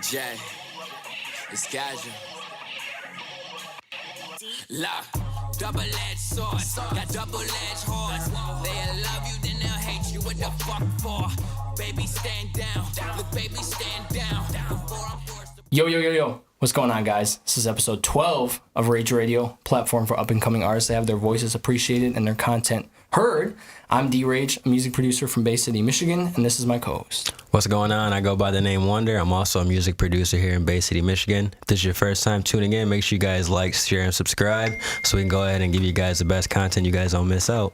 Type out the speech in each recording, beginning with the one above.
Jay, it's casual. Look, double-edged sword, got double-edged horse. They'll love you, then they'll hate you. What the fuck for? Baby, stand down. Look, baby, stand down. Before I'm forced to... Yo. What's going on, guys? This is episode 12 of Rage Radio, platform for up-and-coming artists that have their voices appreciated and their content heard. I'm D-Rage, a music producer from Bay City, Michigan, and this is my co-host. What's going on? I go by the name Wonder. I'm also a music producer here in Bay City, Michigan. If this is your first time tuning in, make sure you guys like, share, and subscribe so we can go ahead and give you guys the best content you guys don't miss out.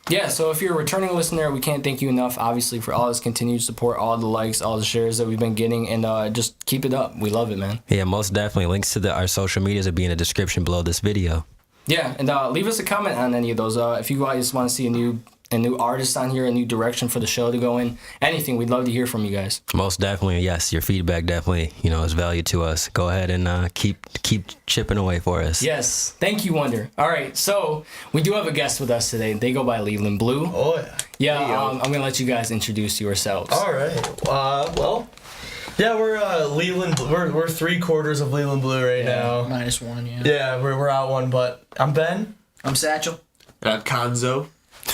Yeah, so if you're a returning listener, we can't thank you enough, obviously, for all this continued support, all the likes, all the shares that we've been getting, and just keep it up. We love it, man. Yeah, most definitely. Links to our social medias will be in the description below this video. Yeah, and leave us a comment on any of those. If you guys want to see a new artist on here, a new direction for the show to go in, anything, we'd love to hear from you guys. Most definitely, yes. Your feedback definitely, is value to us. Go ahead and keep chipping away for us. Yes, thank you, Wonder. All right, so we do have a guest with us today. They go by Leland Blue. Oh yeah. Yeah, I'm gonna let you guys introduce yourselves. All right. Yeah, we're Leland. We're 3/4 of Leland Blue right now. -1, yeah. Yeah, we're out one, but I'm Ben. I'm Satchel. And I'm Konzo.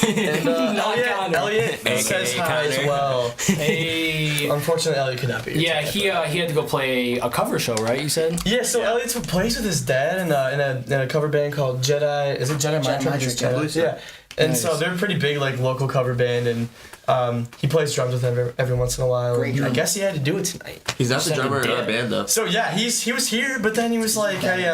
And Connor. Elliot says hi as well. Hey. Unfortunately, Elliot could not be here. Yeah, today, he had to go play a cover show, right? You said. Yeah, so Elliot plays with his dad in a cover band called Jedi. Is it Jedi Mind Trick? Yeah. And Nice. so they're a pretty big local cover band, and he plays drums with them every once in a while. Great and I drummer. guess he had to do it tonight. He's not the Sounded drummer in our dead. band, though. So yeah, he was here, but then he was like, "Hey,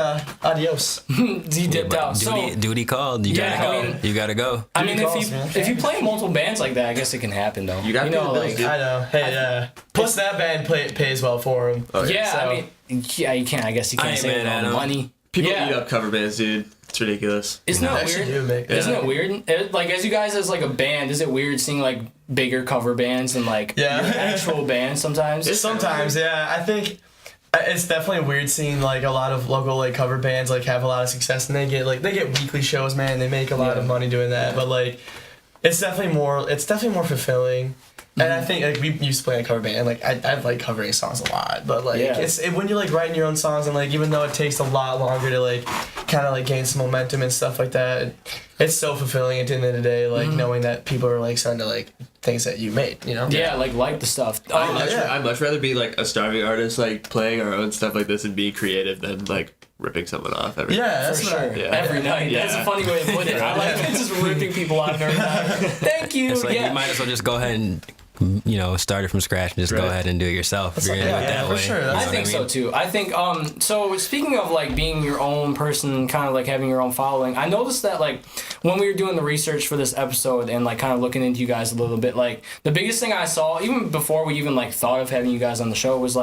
adios." He dipped out. Duty called. You Yeah, gotta I go. mean- You gotta go. I mean, calls, man. if you play in multiple bands like that, I guess it can happen though. You gotta pay the bills, like dude. I know. Hey, plus that band pays well for him. Oh, yeah, So- I mean, yeah, you can't. I guess you I can't ain't say mad it at on him. money. People yeah. eat up cover bands, dude. It's ridiculous. Isn't that Actually weird? do make Isn't it weird? Like, as you guys as like a band, is it weird seeing like bigger cover bands than like Yeah. your actual bands sometimes? Sometimes, yeah. I think it's definitely weird seeing like a lot of local cover bands have a lot of success, and they get weekly shows, man. They make a lot of money doing that, but it's definitely more fulfilling. And I think we used to play in a cover band, and I like covering songs a lot, but when you're writing your own songs, and even though it takes a lot longer to kind of gain some momentum and stuff like that, it's so fulfilling at the end of the day, knowing that people are starting to things that you made, Yeah, like the stuff. I'd much rather be a starving artist, playing our own stuff like this and being creative than ripping someone off every Yeah, that's For sure. what Yeah. Every night. Yeah. That's a funny way to put it. I like just ripping people off every night. Thank you. It's yeah. you might as well just go ahead and start it from scratch and just go Right. ahead and do it yourself. If you're gonna do it that for way. sure. You That's know I what think so mean? too. I think so speaking of being your own person, kind of having your own following, I noticed that when we were doing the research for this episode and kind of looking into you guys a little bit, the biggest thing I saw even before we even thought of having you guys on the show was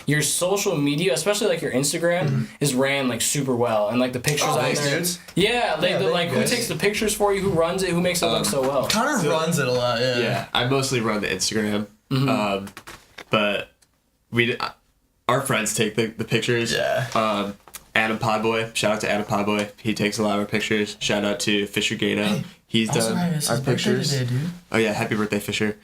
your social media, especially your Instagram is ran super well, and the pictures on thanks, there. dudes. Yeah, thank who you guys. takes the pictures for you, who runs it, who makes it look so well. Connor runs it a lot, yeah. Yeah, I mostly run the Instagram, but our friends take the pictures. Yeah. Adam Podboy, shout out to Adam Podboy. He takes a lot of our pictures. Shout out to Fisher Gano. He's Also, done it's our his birthday pictures. today, dude. Oh yeah, happy birthday, Fisher.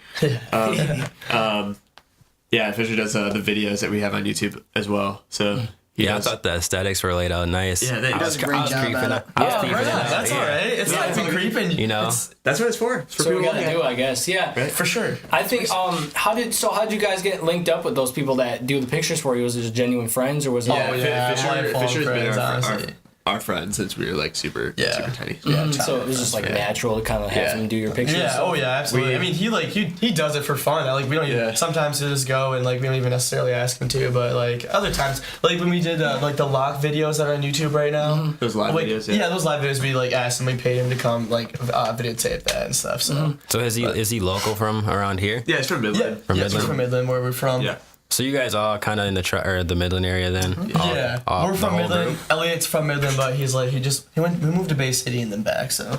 Yeah, Fisher does the videos that we have on YouTube as well. So Yeah, I does- thought the aesthetics were laid out nice. Yeah, they- I was does a great job creeping at up. it. I was Oh, creeping right it on. out, That's yeah. all right. It's not even creeping. You know? that's what it's for. It's for So we people gotta to do, I guess. Yeah. Right. For sure. I think how did you guys get linked up with those people that do the pictures for you? Was it just genuine friends or was it Yeah, yeah. Fisher's lifelong been friends, our honestly. friends since we were super tiny. Yeah, so it was just natural to kind of have Yeah. him do your pictures? Yeah, oh yeah, absolutely. I mean, he does it for fun. We don't even, sometimes he'll just go and we don't even necessarily ask him to, but other times, when we did the lock videos that are on YouTube right now. Those live videos, Yeah, those live videos, we asked him, we paid him to come videotape that and stuff. So So is he local from around here? Yeah, it's from yeah, Midland. From he's Midland? from Midland, where we're from. Yeah. So you guys all kind of in the Midland area then? Yeah, we're the from whole Midland. group? Elliot's from Midland, but we moved to Bay City and then back. So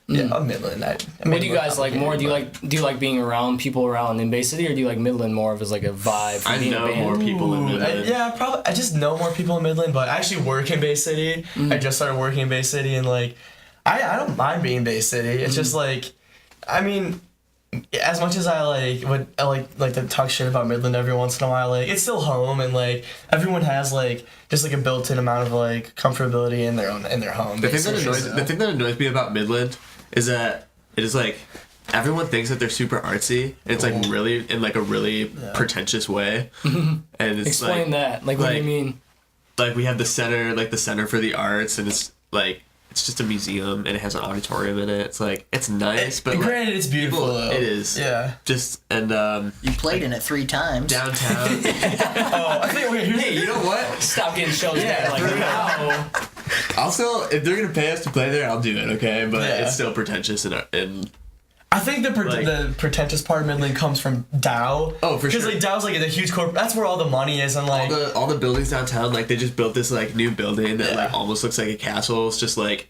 yeah, I'm Midland. What do you guys like more? Do you like being around people around in Bay City, or do you like Midland more of as a vibe for I being a know band? more people in Midland. I just know more people in Midland, but I actually work in Bay City. I just started working in Bay City, and I don't mind being Bay City. It's just I mean, as much as I like to talk shit about Midland every once in a while, like it's still home, and like everyone has like just like a built-in amount of like comfortability in their home. The thing that annoys me about Midland is that it is like everyone thinks that they're super artsy. It's like really in like a really pretentious way, and it's Explain that. Like, what do you mean? Like we have the center for the arts, and it's like. It's just a museum and it has an auditorium in it. It's like it's nice, but granted, it's beautiful though. It is. Yeah. Just you played in it 3 times. Downtown. I think hey, you know what? Stop getting shows there. Like, wow. I'll still, if they're gonna pay us to play there, I'll do it. Okay, but it's still pretentious and I think the pretentious part of Midland comes from Dow. Oh, for sure. Because like Dow's like a huge corp. That's where all the money is, and like all the buildings downtown. Like they just built this like new building that like almost looks like a castle. It's just like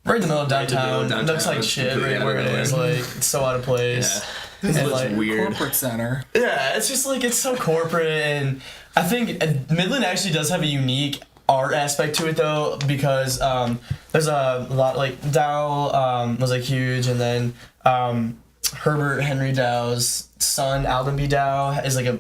right in the middle of downtown. It looks like shit right where it is. Like it's so out of place. Yeah. It looks like weird. Corporate center. Yeah, it's just like it's so corporate, and I think Midland actually does have a unique art aspect to it though, because there's a lot like Dow was like huge, and then Herbert Henry Dow's son, Alden B. Dow, is like a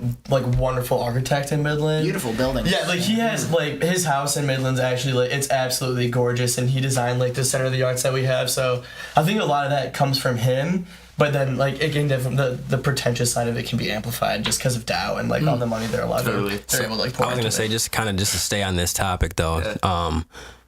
wonderful architect in Midland. Beautiful building. Yeah, like he has like his house in Midland's actually like it's absolutely gorgeous, and he designed like the center of the arts that we have. So I think a lot of that comes from him. But then, like, again, the pretentious side of it can be amplified just because of Dow and, like, all the money they're allowed to, they're able to, like, pour I was going to say, just to stay on this topic, though,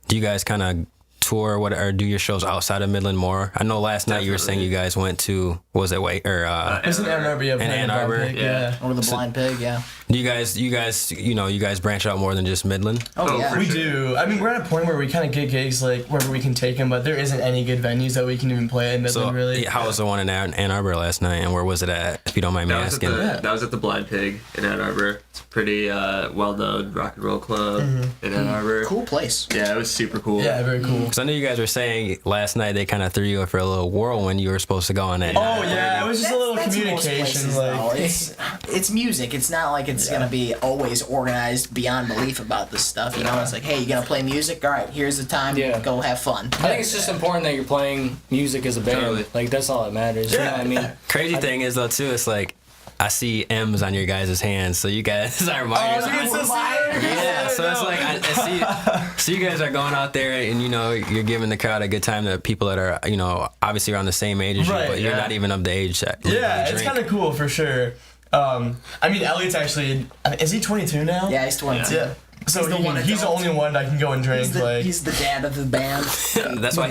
do you guys kind of tour or do your shows outside of Midland more? I know last night you were saying you guys went to, what was it, it was in Ann Arbor, yeah. Ann Arbor, yeah. Or the Blind Pig, yeah. Do you guys branch out more than just Midland? Oh yeah. We do. I mean, we're at a point where we kind of get gigs, like, wherever we can take them, but there isn't any good venues that we can even play in Midland, really. How was the one in Ann Arbor last night, and where was it at, if you don't mind me asking? That was at the Blind Pig in Ann Arbor. It's a pretty well-known rock and roll club in Ann Arbor. Cool place. Yeah, it was super cool. Yeah, very cool. Because I know you guys were saying last night they kind of threw you for a little whirlwind. You were supposed to go on that. Oh, yeah, it was just a little communication. Like, it's music. It's not like it's going to be always organized beyond belief about this stuff. You know, it's like, hey, you gonna play music? All right, here's the time. Yeah. Go have fun. I think it's just important that you're playing music as a band. Totally. Like, that's all that matters. You know what I mean? Crazy thing is though too, it's like I see M's on your guys' hands, so you guys are reminders. Yeah, so it's like I see. So you guys are going out there, and you know you're giving the crowd a good time to people that are obviously around the same age as you, but you're not even of the age that. Yeah, it's kind of cool for sure. I mean, Elliot's actually, is he 22 now? Yeah, he's 22. Yeah. So he's the adult. only one that can go and drink. He's the dad of the band. That's why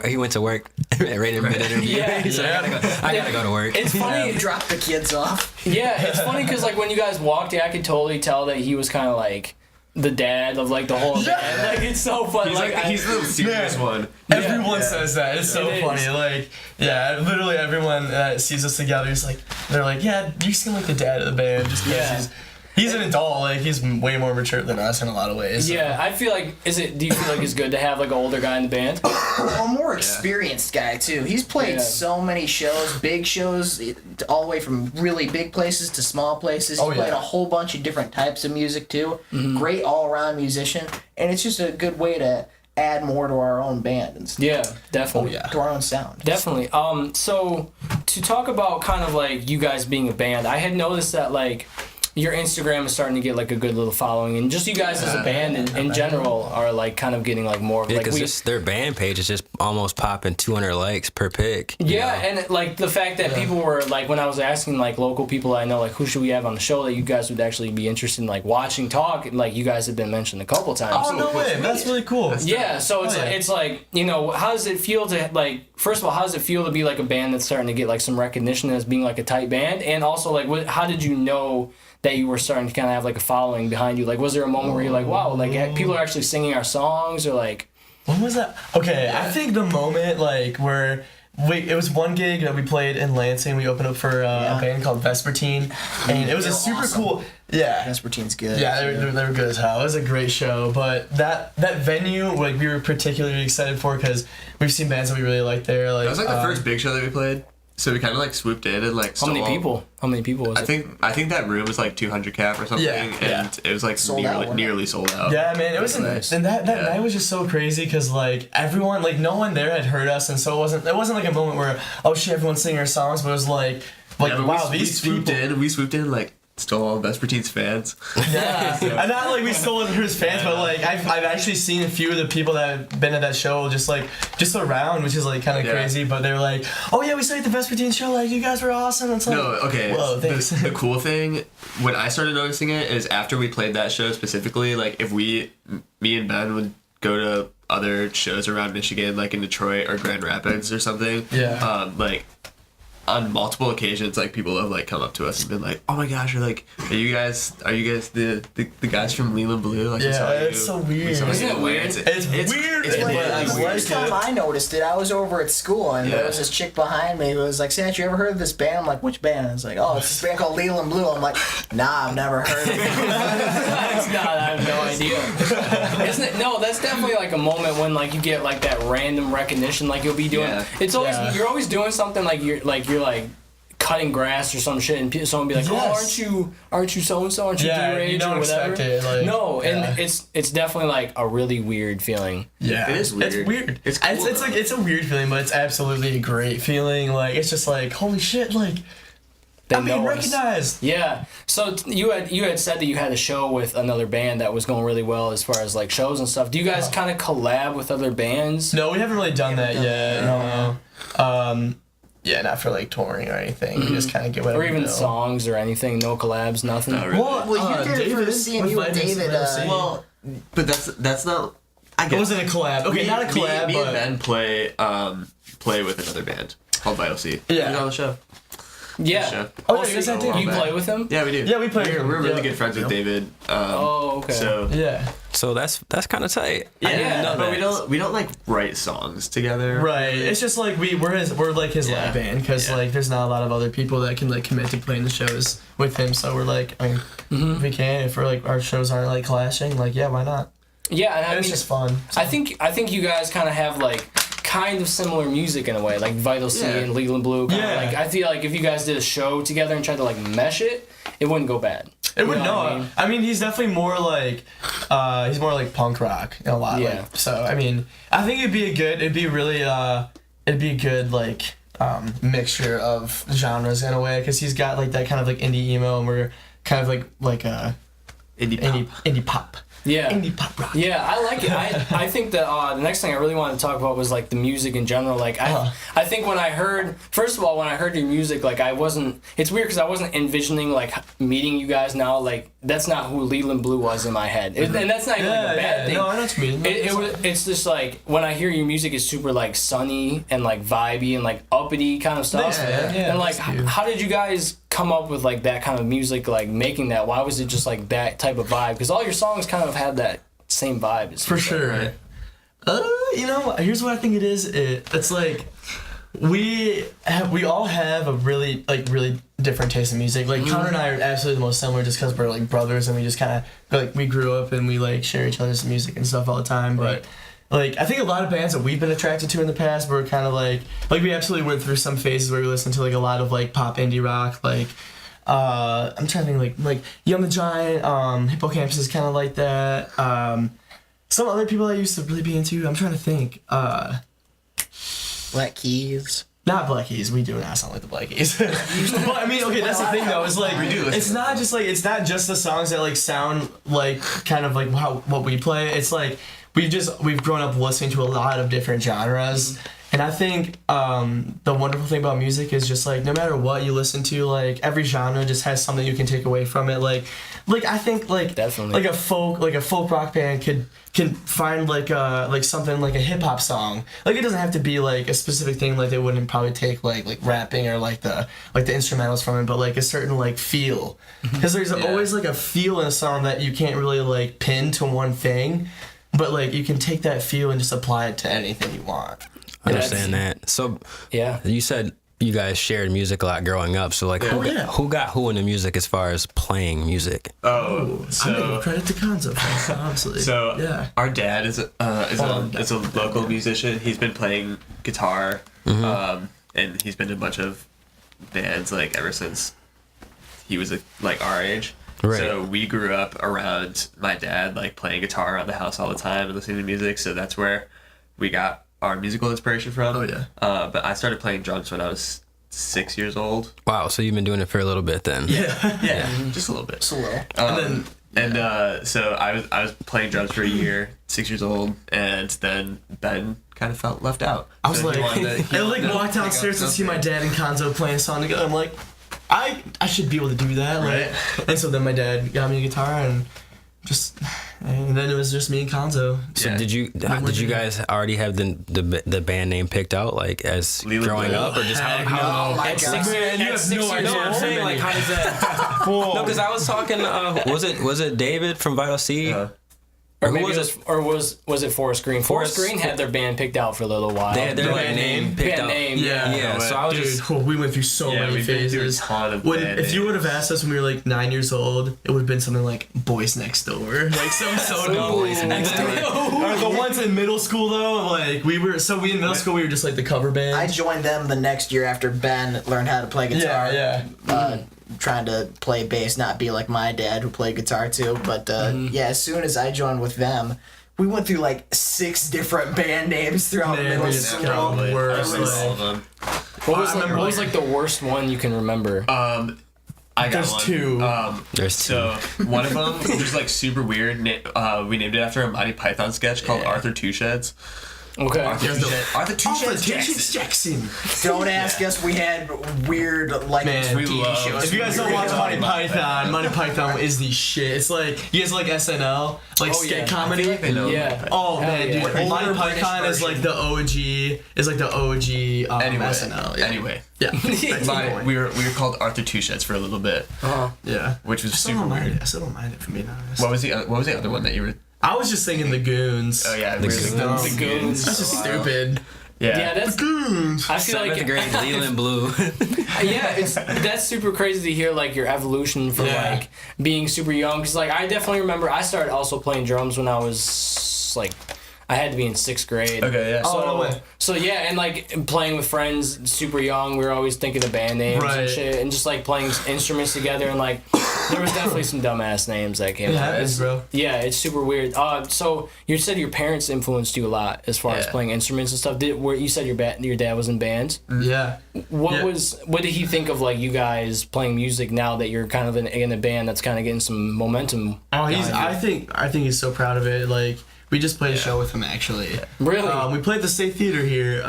he went to work right in mid-interview. Yeah. He said, I gotta go to work. It's funny. Drop the kids off. Yeah, it's funny because, like, when you guys walked, I could totally tell that he was kind of like the dad of like the whole band. Like, it's so funny. He's the serious one. Everyone says that. It's so funny. Like, yeah, literally everyone that sees us together is like, they're like, yeah, you seem like the dad of the band just because he's an adult. Like, he's way more mature than us in a lot of ways. So. Yeah, I feel like, do you feel like it's good to have like an older guy in the band? A more experienced guy too. He's played so many shows, big shows, all the way from really big places to small places. He's played a whole bunch of different types of music too. Great all-around musician, and it's just a good way to add more to our own band and stuff. Yeah, definitely. To our own sound. Definitely. So to talk about kind of like you guys being a band, I had noticed that like your Instagram is starting to get like a good little following, and just you guys as a band in general are like kind of getting like more. Yeah, because their band page is just almost popping 200 likes per pic. Yeah, and like the fact that people were like, when I was asking like local people I know, like who should we have on the show that you guys would actually be interested in like watching talk, like you guys have been mentioned a couple times. Oh no way, that's really cool. Yeah, so it's like, you know, how does it feel to like, first of all, how does it feel to be like a band that's starting to get like some recognition as being like a tight band, and also like how did you know that you were starting to kind of have like a following behind you? Like, was there a moment where you're like, wow, like people are actually singing our songs, or like? When was that? Okay, I think the moment like where it was one gig that we played in Lansing. We opened up for a band called Vespertine, and it was a super cool. Yeah, Vespertine's good. Yeah, they were good as hell. It was a great show, but that venue, like, we were particularly excited for because we've seen bands that we really like there. Like, that was like the first big show that we played. So we kind of like swooped in and like. How many people was it? I think that room was like 200 cap or something, and it was like nearly sold out. Yeah, man, it was nice. And that night was just so crazy because like everyone, like no one there had heard us, and so it wasn't like a moment where, oh shit, everyone's singing our songs, but it was like like, Yeah, but wow, we swooped in like stole all of Vespertine's fans. Yeah, and not like we stole his fans, but like I've actually seen a few of the people that have been at that show just around, which is like kind of crazy. But they're like, oh yeah, we saw you at the Vespertine show. Like you guys were awesome. It's like, No, okay. Whoa, thanks. The cool thing when I started noticing it is after we played that show specifically. Like if me and Ben would go to other shows around Michigan, like in Detroit or Grand Rapids or something. Yeah. Like on multiple occasions, like people have like come up to us and been like, "Oh my gosh, are you guys the guys from Leland Blue?" Like, Yeah, it's so weird. Isn't it weird? It's weird. It's Like, really the weird. first time I noticed it, I was over at school and there was this chick behind me who was like, "Sam, you ever heard of this band?" I'm like, "Which band?" And it's like, "Oh, it's this band called Leland Blue." I'm like, "Nah, I've never heard of it." That's not. I have no idea. Isn't it? No, that's definitely like a moment when like you get like that random recognition. Like you'll be doing. Yeah. It's always you're always doing something like you're cutting grass or some shit, and someone be like, Yes. "Oh, aren't you so and so? Aren't you You D-Rage don't or whatever?" expect it. Like, No, yeah. and it's definitely like a really weird feeling. Yeah, It is weird. It's weird. It's cool, it's like it's a weird feeling, but it's absolutely a great feeling. Like it's just like holy shit, like I'm being know us. recognized. Yeah. So you had said that you had a show with another band that was going really well as far as like shows and stuff. Do you guys kind of collab with other bands? No, we haven't really done that yet. No. Yeah, not for like touring or anything. We just kind of get whatever. Or even we know. songs or anything? No collabs, nothing. Not really. Well, Well, you did it for David, seeing with you and Vitamins David. LLC. Well, but that's not. I It guess wasn't a collab. Okay, not a collab, Me but and Ben play with another band called Vital C. Yeah. He's on the show. Yeah. Show. Oh, yeah, so yes, I did. You play with him? Yeah, we do. Yeah, we play with him. We're really Yeah. good friends with David. Oh, okay. So Yeah. So that's kind of tight. I yeah, didn't know but that. we don't like write songs together. Right. It's just like we're like his live band because like there's not a lot of other people that can like commit to playing the shows with him. So we're like, I mean, if we can, if we're like our shows aren't like clashing, like yeah, why not? Yeah, and I It's mean, just fun. I think you guys kind of have like kind of similar music in a way, like Vital C Yeah. and Leland Blue. Kinda Yeah. Like I feel like if you guys did a show together and tried to like mesh it, it wouldn't go bad. It would You know what no. I I mean? mean, he's definitely more like he's more like punk rock in a lot. Yeah. Like, so I mean, I think it'd be a good like mixture of genres in a way because he's got like that kind of like indie emo and we're kind of like indie pop. Yeah. Indie pop rock. Yeah, I like it. I think that the next thing I really wanted to talk about was like the music in general. Like I think when I heard your music, like it's weird because I wasn't envisioning like meeting you guys now. Like that's not who Leland Blue was in my head, and that's not even like a bad thing. No, I know what you mean. It's just like when I hear your music, it's super like sunny and like vibey and like uppity kind of stuff. Yeah, and like, that's cute. how did you guys come up with like that kind of music? Like making that? Why was it just like that type of vibe? Because all your songs kind of have that same vibe. For sure. right? You know, here's what I think it is. It's like we all have a really different taste in music. Like Connor and I are absolutely the most similar, just because we're like brothers and we just kind of like we grew up and we like share each other's music and stuff all the time. But like I think a lot of bands that we've been attracted to in the past were kind of like we absolutely went through some phases where we listened to like a lot of like pop indie rock like. I'm trying to think like Young the Giant, Hippocampus is kind of like that. Some other people I used to really be into. I'm trying to think. Black Keys. Not Black Keys. We do not sound like the Black Keys. But I mean, okay, that's the thing though. Is like it's not just the songs that like sound like kind of like what we play. It's like we've grown up listening to a lot of different genres. And I think the wonderful thing about music is just like no matter what you listen to, like every genre just has something you can take away from it. Like I think like Definitely. like a folk rock band can find like something like a hip hop song. Like it doesn't have to be like a specific thing. Like they wouldn't probably take like rapping or like the instrumentals from it, but like a certain like feel. Because there's always like a feel in a song that you can't really like pin to one thing, but like you can take that feel and just apply it to anything you want. I understand that. So Yeah. you said you guys shared music a lot growing up. So like who got who in the music as far as playing music? Oh, I'm giving credit to Konzo, honestly. So yeah. our dad is a local musician. He's been playing guitar, and he's been in a bunch of bands like ever since he was like our age. Right. So we grew up around my dad like playing guitar around the house all the time and listening to music. So that's where we got our musical inspiration from. Oh, yeah. But I started playing drums when I was 6 years old. Wow, so you've been doing it for a little bit then. Yeah, just a little bit. Just a little. So I was playing drums for a year, 6 years old, and then Ben kind of felt left out. I was So like, he wanted to- I like walked downstairs and see my dad and Konzo playing a song together. I'm like, I should be able to do that, like. Right. And so then my dad got me a guitar and then it was just me and Konzo. So Yeah. did you guys already have the band name picked out, like as Leland growing Blue. up, or just how? Oh my At god. 6 Man, you at have 6 no years idea. No, I'm old? saying like how does that? No, because I was talking. Was it David from Vital C? Or Who maybe was it was, was it Forest Green? Forest Forest- Green had their band picked out for a little while. They had their like band name name? picked Band out. name, Yeah. So I was Dude, just. we went through so many we've been through a phases. ton of If you band would have asked us when we were like 9 years old, it would have been something like Boys Next Door, like so dumb. Boys Next Door. Or the ones in middle school though, like we in middle school we were just like the cover band. I joined them the next year after Ben learned how to play guitar. Trying to play bass, not be like my dad who played guitar too. But as soon as I joined with them, we went through like 6 different band names throughout Man, middle we just school. got Probably. worse, I remember all like- of them. What was like the worst one you can remember? I got There's one. 2. There's So one of them was like super weird. We named it after a Monty Python sketch called Arthur Two Sheds. Okay. Arthur Two Sheds Jackson. Don't ask us. We had weird like Man, we TV love- shows. If you guys don't watch Monty Python is the shit. It's like you guys like SNL, like skit yeah. comedy. Yeah. Oh Hell man, yeah. dude, Older Monty British Python is like the OG. Is like the OG SNL. Yeah. Anyway, Yeah. That's the point. we were called Arthur Two Sheds for a little bit, Yeah. which was I still super don't mind weird. it. I still don't mind it, for being honest. What was the other one that you were? I was just thinking the Goons. Oh yeah, The Goons. Goons. The Goons. That's just stupid. Yeah, that's. Goons. I feel Seventh like grade Leland Blue. yeah, that's super crazy to hear like your evolution from Yeah. like being super young. Cause like I definitely remember I started also playing drums when I was like I had to be in 6th grade. Okay, yeah. So, Oh, no way. so yeah, and like playing with friends super young, we were always thinking of band names and Right. shit, and just like playing instruments together, and like there was definitely some dumbass names that came It out. happens, bro. Yeah, it's super weird. So you said your parents influenced you a lot as far as Yeah. playing instruments and stuff. You said your dad was in bands? Yeah. What Yeah. what did he think of like you guys playing music now that you're kind of in a band that's kind of getting some momentum? Oh, behind you? I think he's so proud of it. Like we just played a show with him actually. Really? We played the State Theater here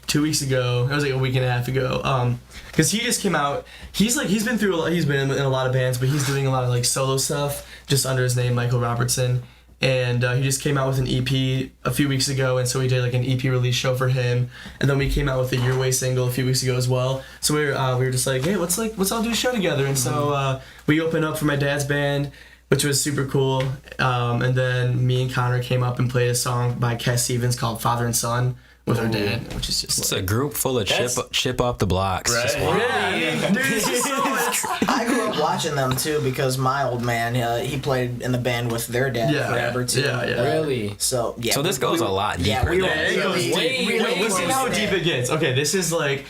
2 weeks ago. It was like a week and a half ago. Cause he just came out. He's been through a lot. He's been in a lot of bands, but he's doing a lot of like solo stuff just under his name, Michael Robertson. And he just came out with an EP a few weeks ago, and so we did like an EP release show for him. And then we came out with the Your Way single a few weeks ago as well. So we were just like, hey, let's all do a show together. And so we opened up for my dad's band, which was super cool. And then me and Connor came up and played a song by Cass Stevens called Father and Son with our dad, which is just It's a group full of chip off the blocks. Right. Just one- dude, it's just so I grew up watching them too because my old man he played in the band with their dad Yeah. forever too. Yeah, yeah. Really? So yeah. So this goes a lot Yeah, deeper we were than- it goes really, way, really way Listen close how to deep that. it gets. Okay, this is like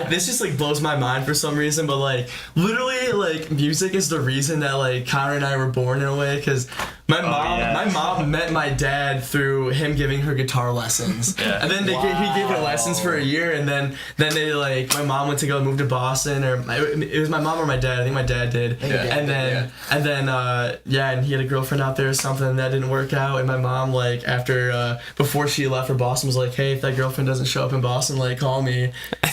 this just like blows my mind for some reason, but like literally like music is the reason that like Connor and I were born in a way, because my mom met my dad through him giving her guitar lessons, and then he gave her lessons for a year, and then they like my mom went to go move to Boston, or it was my mom or my dad. I think my dad did, and then and he had a girlfriend out there or something, and that didn't work out, and my mom like after before she left for Boston was like, hey, if that girlfriend doesn't show up in Boston, like call me,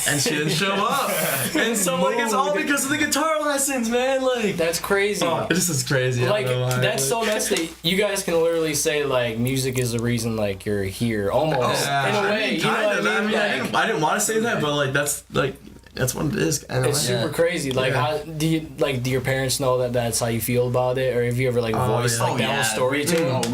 and she didn't show up, and so like it's all because of the guitar lessons, man. Like That's crazy. it just is crazy. I Like don't know why, that's so nuts that you guys can literally say like music is the reason like you're here almost in a way. You know what I mean? Like, I didn't want to say that, but like that's what it is. I know, it's super crazy. Like, Yeah. how do your parents know that that's how you feel about it, or have you ever like voiced yeah. like that whole story to them?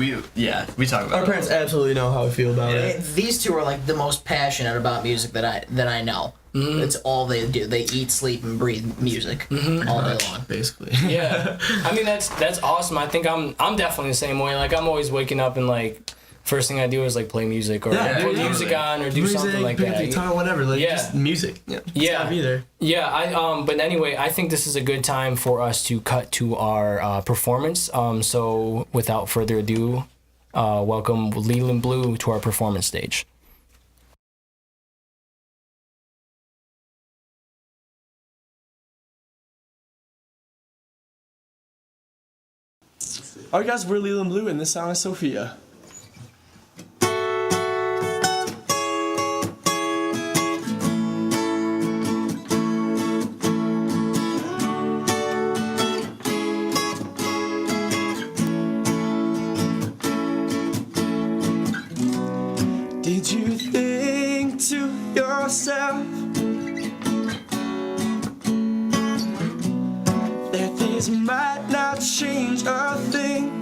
we talk about Our it. parents absolutely know how I feel about it. These two are like the most passionate about music that I know. Mm-hmm. It's all they do. They eat, sleep, and breathe music all day long. Basically. Yeah, I mean that's awesome. I think I'm definitely the same way. Like I'm always waking up and like first thing I do is like play music or Yeah, put totally. music on or do something like pick up that. the guitar, whatever. Like Yeah. just music. Yeah. It's Yeah. gotta be there. Yeah, but anyway, I think this is a good time for us to cut to our performance. So without further ado, welcome Leland Blue to our performance stage. Alright guys, we're Leland Blue and this song is Sophia. Did you think to yourself that this might not change a thing?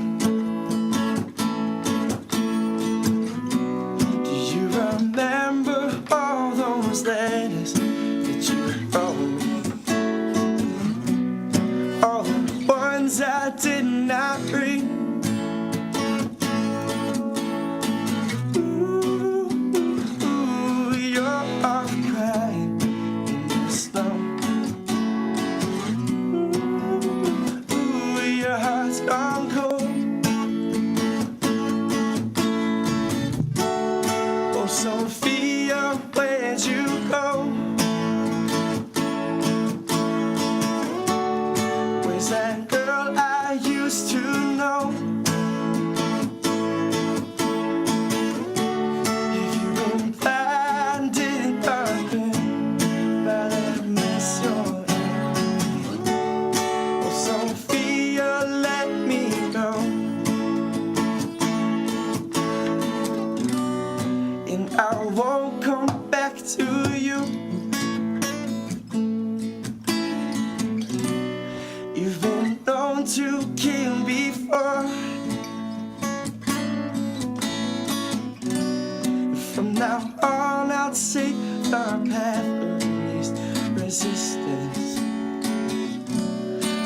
Do you remember all those letters that you wrote me? All the ones I did not read? Sophia, where'd you go? Where's that girl I used to know? If you've been blinded again by that mess you're in, oh Sophia, let me go. And I won't come back to you. You've been known to kill before. From now on I'll take the path of least resistance.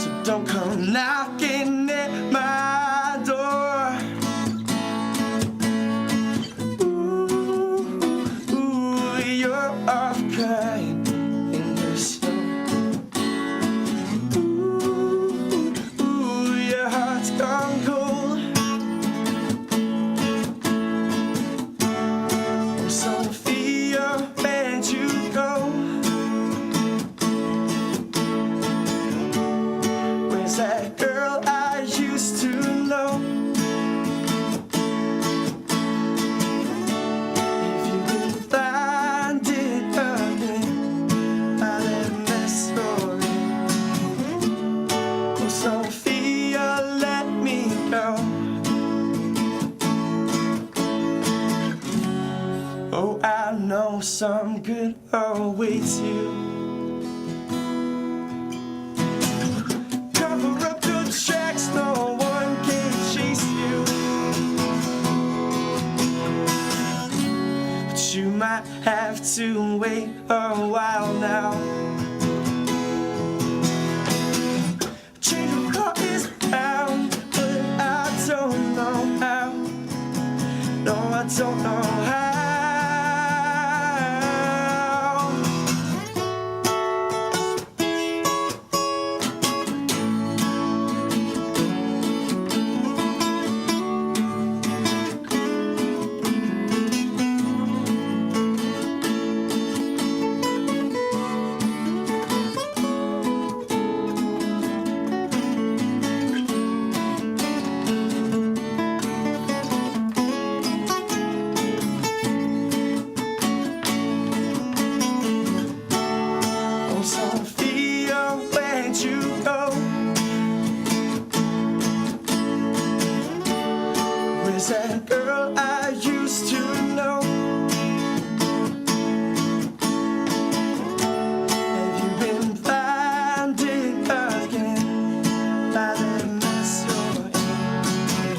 So don't come knocking at my door. Crying in the snow. Ooh, your heart's gone cold. Oh, Sophia, where'd you go? Where's that girl I used to know? Sophia, let me go. Oh, I know some good awaits you. Cover up your tracks, no one can chase you. But you might have to wait a while now. No, I don't know how. Sophia, where'd you go? Where's that girl I used to know? Have you been blinded again by that mess you're in?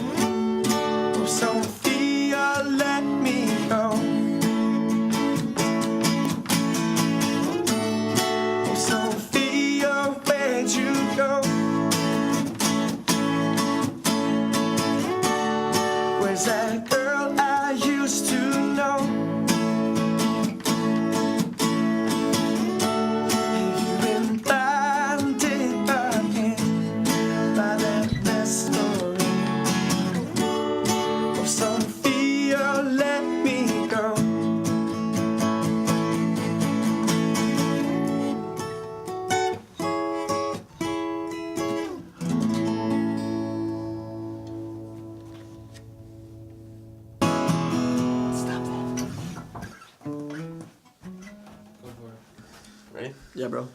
Oh, Sophia, let me go. Sophia, where'd you go? Where's that girl I used to know? Have you been blinded again by that mess you're in? Oh, Sophia, let me go. Yeah, bro.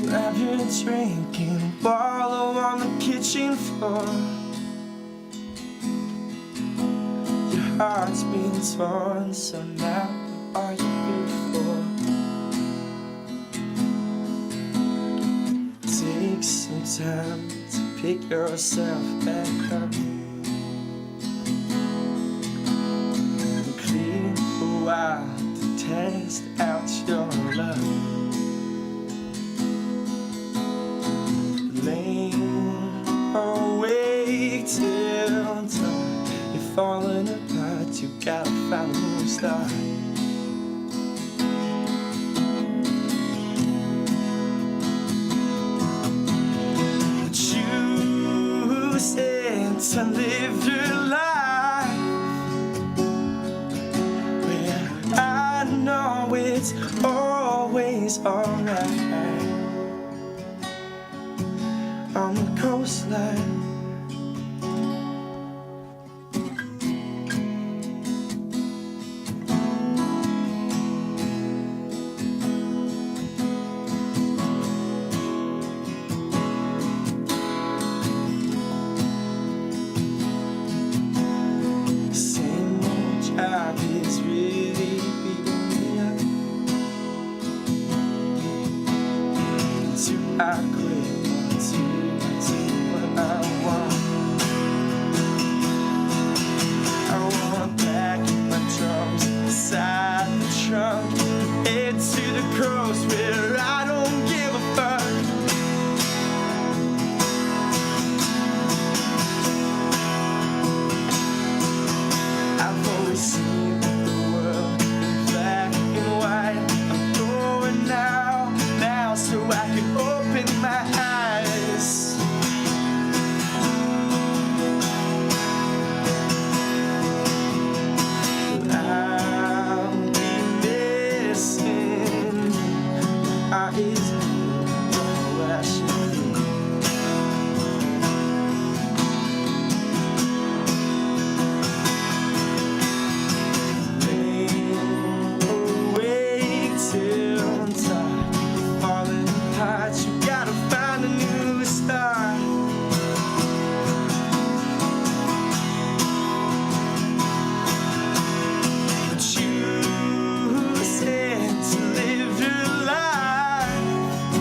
Grab your drink and wallow on the kitchen floor. Your heart's been torn, so now what are you here for? Take some time to pick yourself back up and clear a while to test out your love. Laying awake till dawn, you're falling apart, you gotta find a new start. Choosing to live your life where I know it's always alright. On the coastline, same old job is really beating me up. Do I quit? Do what I want? I wanna pack my drums inside the trunk, head to the coast where I don't give a fuck. I've always seen the world in black and white. I'm going now so I can open my eyes. I'll be missing my eyes. All I should be. Laying awake till dark, falling apart, you gotta find a new start. Choosing to live your life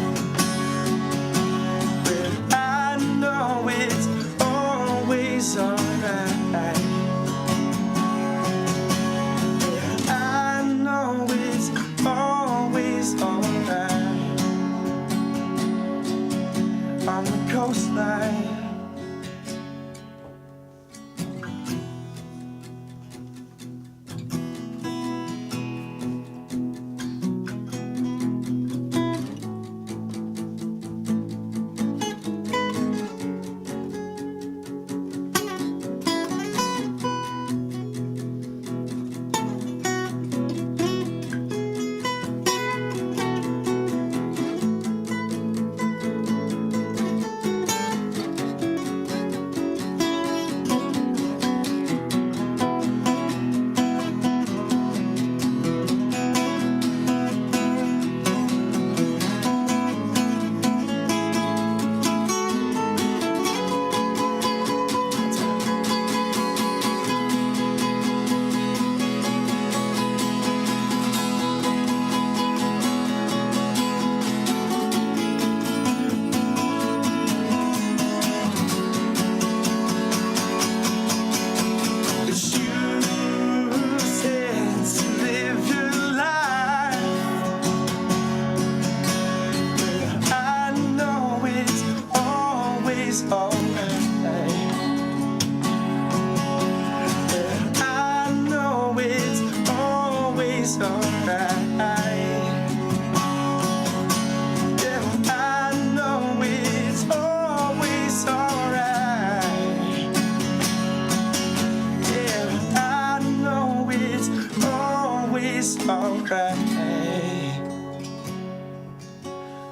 right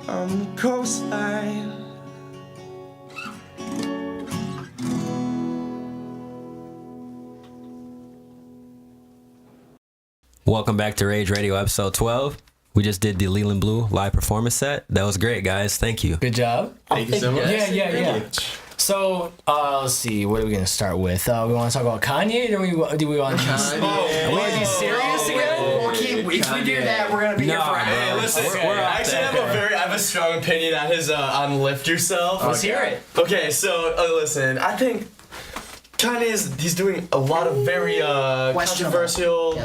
on the coastline. Welcome back to Rage Radio episode 12. We just did the Leland Blue live performance set. That was great, guys. Thank you. Good job. Thank you so much. Yeah. So, let's see. What are we going to start with? We want to talk about Kanye? Or do we want to be serious again? If we do that, we're going to be here forever. Hey, listen, I actually have a strong opinion on his on Lift Yourself. Let's hear it. Okay, so listen, I think Kanye he's doing a lot of very controversial,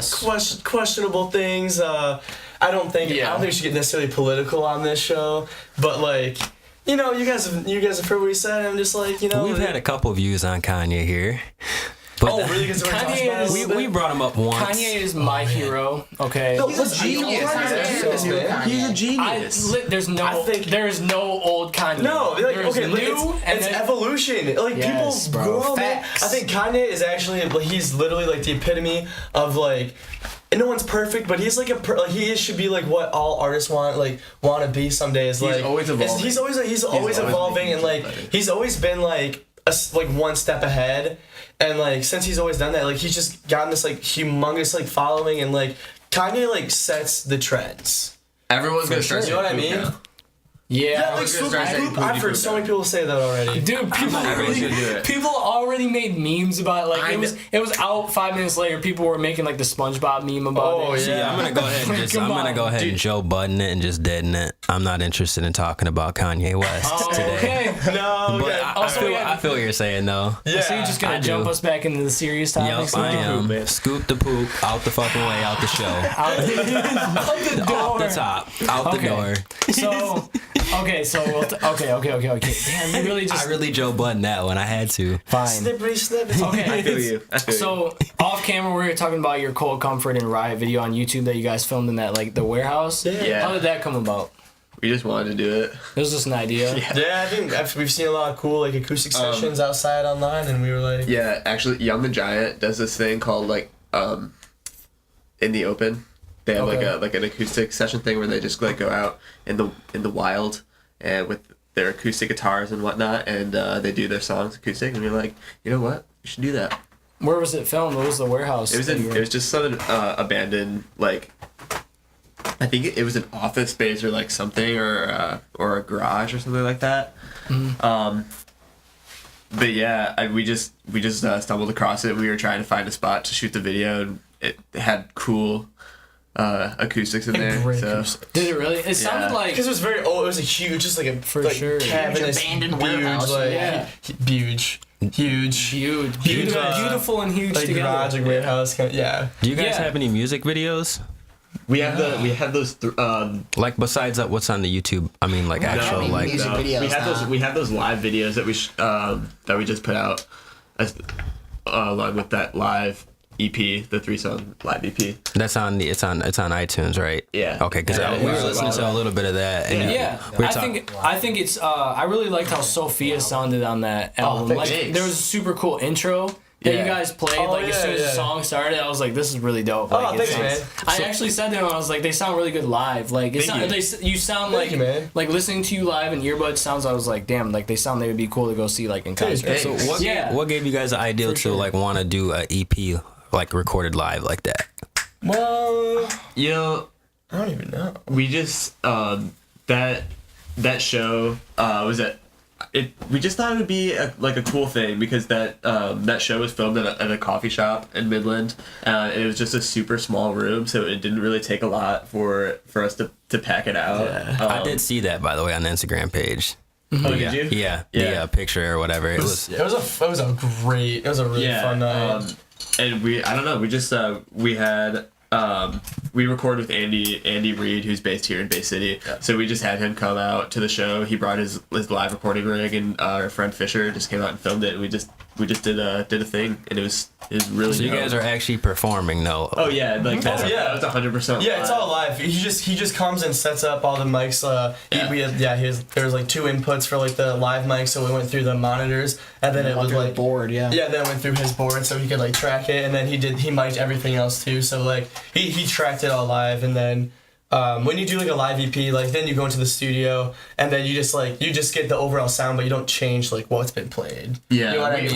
questionable things. I don't think we should get necessarily political on this show, but like, you know, you guys have heard what he said. I'm just like, you know, we've had a couple views on Kanye here. But really? Because we brought him up once. Kanye is my hero. Okay. No, he's a genius. He's a genius. There's no old Kanye. No, like, there's it's evolution. Like, yes, people bro. grow. Facts. I think Kanye is actually he's literally like the epitome of like. And no one's perfect, but he's like he should be like what all artists want to be someday. Is like he's always evolving. He's always evolving, and like he's always been like one step ahead. And like since he's always done that, like he's just gotten this like humongous like following, and like Kanye like sets the trends. Everyone's gonna start. You know what I mean? Now. Yeah, like I've heard so many people say that already. Dude, people already made memes about it. Like it was out 5 minutes later. People were making like the SpongeBob meme about it. Yeah, I'm gonna go ahead and Joe Budden it and just deaden it. I'm not interested in talking about Kanye West today. Okay. No, but I feel what you're saying though. Yeah, so you're just gonna jump us back into the serious topics? Yep, I am. Scoop the poop out the fucking way, out the show. Out the door. Off the top, out the door. So. Okay. Damn, you really just. I really Joe Budden that one. I had to. Fine. Snippity. Okay. I feel you. So off camera, we were talking about your Cold Comfort and Riot video on YouTube that you guys filmed in that the warehouse. Yeah. How did that come about? We just wanted to do it. It was just an idea. Yeah, I think we've seen a lot of cool like acoustic sessions outside online, and we were like. Yeah, actually, Young the Giant does this thing called in the open. They have like an acoustic session thing where they just like go out in the wild and with their acoustic guitars and whatnot, and they do their songs acoustic. And we're like, you know what, we should do that. Where was it filmed? What was the warehouse? It was just some abandoned like. I think it was an office space or like something or a garage or something like that. Mm-hmm. But yeah, we just stumbled across it. We were trying to find a spot to shoot the video, and it had cool. Acoustics in there. So. Did it really? It sounded like because it was very old. It was a huge, just like a cabin, abandoned warehouse. Huge, beautiful and huge like together. Garage and warehouse. Do you guys have any music videos? We have those like besides what's on the YouTube. I mean, like actual like music videos. We have those live videos that we just put out along with that live EP, the 3-song live EP. That's on it's on iTunes, right? Yeah. Okay, because we were listening to a little bit of that. And I think it's I really liked how Sophia sounded on that album. There was a super cool intro that you guys played. As soon as the song started, I was like, this is really dope. Thanks, man. I actually said to him, I was like, they sound really good live. Like you sound like like listening to you live in earbuds sounds. I was like, damn, like they would be cool to go see like in concert. So what gave you guys the idea to like want to do an EP like recorded live like that? Well, I don't even know. We just that show was at it. We just thought it would be a cool thing because that show was filmed at a coffee shop in Midland, and it was just a super small room, so it didn't really take a lot for us to pack it out. Yeah. I did see that, by the way, on the Instagram page. Oh, did you? Yeah. The picture or whatever. It was a really fun night. And we recorded with Andy Reid, who's based here in Bay City. Yeah. So we just had him come out to the show. He brought his live recording rig, and our friend Fisher just came out and filmed it. And we just did a thing, and it was really. So you guys are actually performing, though. Oh yeah, like that's yeah, that's 100%. Yeah, it's all live. He just comes and sets up all the mics. There was like 2 inputs for like the live mic, so we went through the monitors, and then it was like board, yeah. Yeah, then I went through his board so he could like track it, and then he mic'd everything else too. So like he tracked it all live, and then when you do like a live EP, like then you go into the studio, and then you just get the overall sound, but you don't change like what's been played. Yeah, you know what I mean?